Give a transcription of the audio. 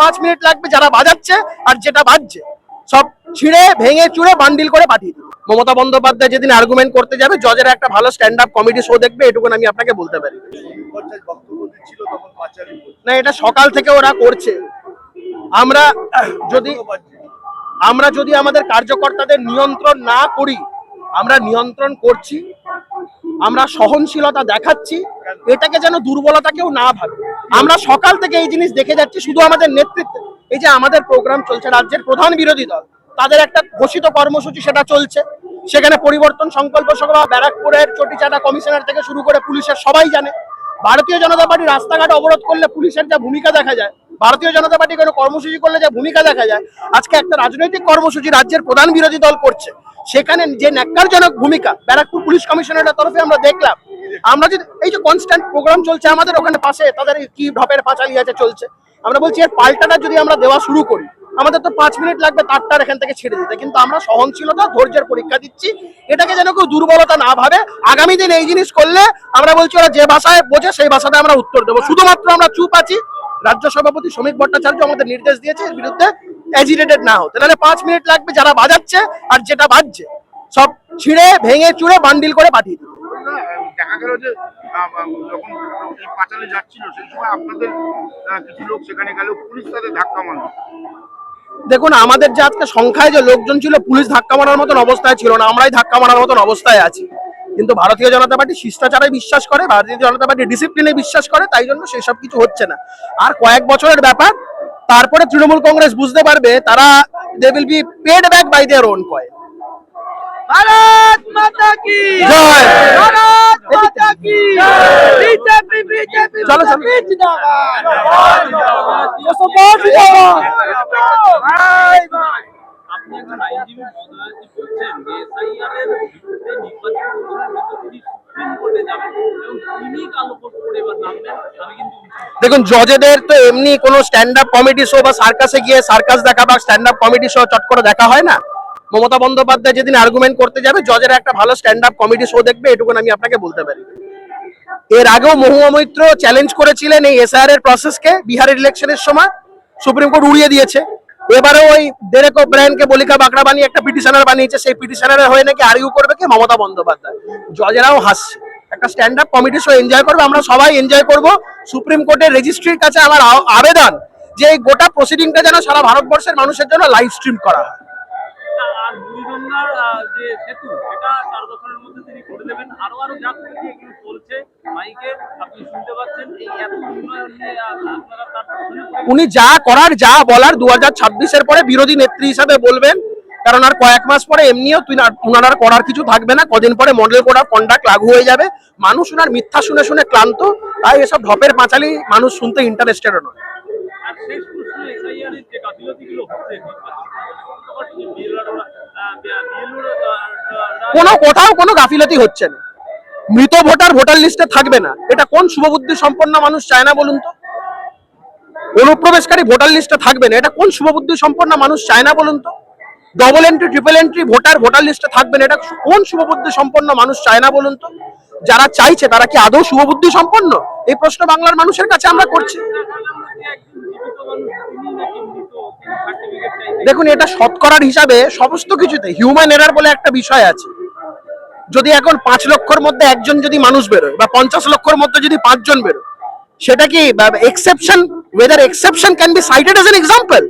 5 minute লাগবে, যারা বাজাচ্ছে আর যেটা বাজছে সব ছিঁড়ে ভেঙে চুড়ে বান্ডিল করে পাঠিয়ে দিবে। মমতা বন্দ্যোপাধ্যায় যেদিন আর্গুমেন্ট করতে যাবে জজের একটা ভালো স্ট্যান্ড আপ কমেডি শো দেখবে, এটুকুন আমি আপনাকে বলতে পারি। না, এটা সকাল থেকে ওরা করছে। আমরা যদি আমাদের কার্যকর্তাদের নিয়ন্ত্রণ না করি, আমরা নিয়ন্ত্রণ করছি, আমরা সহনশীলতা দেখাচ্ছি, এটাকে যেন দুর্বলতা কেউ না ভাবে। আমরা সকাল থেকে এই জিনিস দেখে যাচ্ছি, শুধু আমাদের নেতৃত্বে এই যে আমাদের প্রোগ্রাম চলছে, রাজ্যের প্রধান বিরোধী দল তাদের একটা ঘোষিত কর্মসূচি সেটা চলছে, সেখানে পরিবর্তন সংকল্প সভা, ব্যারাকপুরের চটিচাটা কমিশনার থেকে শুরু করে পুলিশের সবাই জানে। ভারতীয় জনতা পার্টি রাস্তাঘাট অবরোধ করলে পুলিশের যা ভূমিকা দেখা যায়, ভারতীয় জনতা পার্টি কোনো কর্মসূচি করলে যা ভূমিকা দেখা যায়, আজকে একটা রাজনৈতিক কর্মসূচি রাজ্যের প্রধান বিরোধী দল করছে, সেখানে যে ন্যাক্কারজনক ভূমিকা ব্যারাকপুর পুলিশ কমিশনারের তরফে আমরা দেখলাম। আমরা যদি এই যে কনস্ট্যান্ট প্রোগ্রাম চলছে আমাদের ওখানে পাশে, তাদের কি ঢপের পাঁচালি আছে চলছে, আমরা বলছি এর পাল্টাটা যদি আমরা দেওয়া শুরু করি, আমাদের তো 5 মিনিট লাগবে তারটার এখান থেকে ছেড়ে দিতে, কিন্তু আমরা সহনশীলতা ধৈর্যের পরীক্ষা দিচ্ছি, এটাকে যেন কেউ দুর্বলতা না ভাবে। আগামী দিন এই জিনিস করলে আমরা বলছি ওরা যে ভাষায় বোঝে সেই ভাষাতে আমরা উত্তর দেবো। শুধুমাত্র আমরা চুপ আছি, রাজ্য সভাপতি শ্রমিক ভট্টাচার্য আমাদের নির্দেশ দিয়েছে এর বিরুদ্ধে এজিটেটেড না হতে, নাহলে 5 মিনিট লাগবে, যারা বাজাচ্ছে আর যেটা বাজছে সব ছিঁড়ে ভেঙে চুড়ে বান্ডিল করে পাঠিয়ে দিবে। দেখা গেল যে যখন পাঁচালে যাচ্ছিল সেই সময় আপনাদের কিছু লোক সেখানে গেল, পুলিশ তাদের ধাক্কা মারল। দেখুন, আমাদের যে আজকে সংখ্যায় যে লোকজন ছিল, পুলিশ ধাক্কা মারার মতন অবস্থায় ছিল না, আমরাই ধাক্কা মারার মতন অবস্থায় আছি। কিন্তু ভারতীয় জনতা পার্টি শিষ্টাচারে বিশ্বাস করে, ভারতীয় জনতা পার্টি ডিসিপ্লিনে বিশ্বাস করে, তাই জন্য সেসব কিছু হচ্ছে না। আর কয়েক বছরের ব্যাপার, তারপরে তৃণমূল কংগ্রেস বুঝতে পারবে তারা they will be paid back by their own coin. Bharat माता की জয়। भारत माता की बीजेपी बीजेपी চলো চলো। जिंदाबाद जिंदाबाद जिंदाबाद। আপনি একজন আইনজীবী মহোদয় বলছেন যে এসআইআর এর বিরুদ্ধে নির্বাচন কমিশন সুপ্রিম কোর্টে যাবেন এবং তিনি কালোপট করে এবার নামবেন, আমি কিন্তু দেখুন, জজেদের তো এমনি কোনো স্ট্যান্ড আপ কমেডি শো বা সার্কাসে গিয়ে সার্কাস দেখা বা স্ট্যান্ড আপ কমেডি শো চট করে দেখা হয় না। মমতা বন্দ্যোপাধ্যায় যেদিন আর্গুমেন্ট করতে যাবে জজের একটা ভালো স্ট্যান্ড আপ কমেডি শো দেখবে, এটুকুন আমি আপনাকে বলতে পারি। এর আগেও মহুয়া মৈত্র চ্যালেঞ্জ করেছিলেন এই এসআইআর এর প্রসেসকে বিহারের ইলেকশনের সময়, সুপ্রিম কোর্ট উড়িয়ে দিয়েছে। এবারে ওই ডেরেক ওব্রায়ানকে বলিকা বাকড়া বানিয়ে একটা পিটিশনার বানিয়েছে, সেই পিটিশনারের হয়ে নাকি আর্গিউ করবে কি মমতা বন্দ্যোপাধ্যায়। জজেরাও হাসছে, একটা stand up comedy show enjoy করবে, আমরা সবাই এনজয় করব। সুপ্রিম কোর্টের রেজিস্ট্রির কাছে আমার আবেদন যে এই গোটা প্রসিডিংটা যেন সারা ভারতবর্ষের মানুষের জন্য লাইভ স্ট্রিম করা হয়। আর বুড়িগঙ্গার যে সেতু এটা 4 বছরের মধ্যে তিনি করে দেবেন, আরো যা কিছু এগুলো চলছে মাইকে আপনি শুনতে পাচ্ছেন, এই এত উন্নয়ন নিয়ে আপনারা তার উনি যা করার যা বলার 2026-এর পরে বিরোধী নেত্রী হিসাবে বলবেন, কারণ আর কয়েক মাস পরে এমনিও উনার করার কিছু থাকবে না, কদিন পরে মডেল কোড অফ কন্ডাক্ট লাগু হয়ে যাবে। মানুষ উনার মিথ্যা শুনে শুনে ক্লান্ত, তাই এসব ঢপের পাঁচালি মানুষ শুনতে ইন্টারেস্টেড নয়। আর শেষ প্রশ্ন, এসআইআর এর যে গাফিলতিগুলো হচ্ছে কোনো কোথাও কোনো গাফিলতি হচ্ছে না, মৃত ভোটার লিস্টে থাকবে না, এটা কোন শুভবুদ্ধি সম্পন্ন মানুষ চায় না বলুন তো? অনুপ্রবেশকারী ভোটার লিস্টে থাকবে না, এটা কোন শুভবুদ্ধি সম্পন্ন মানুষ চায় না বলুন তো? Double entry triple entry voter লিস্টে থাকবে না, এটা কোন শুভবুদ্ধি সম্পন্ন মানুষ চায় না বলুন তো? যারা চাইছে তারা কি আদৌ শুভবুদ্ধি সম্পন্ন? এই প্রশ্ন বাংলার মানুষের কাছে আমরা করছি। দেখুন, এটা শতকরার হিসাবে সমস্ত কিছুতে হিউম্যান এরার বলে একটা বিষয় আছে। যদি এখন 5 লক্ষের মধ্যে একজন যদি মানুষ বেরোয় বা 50 লক্ষের মধ্যে যদি 5 জন বেরোয়, সেটা কি exception? whether exception can be cited as an example?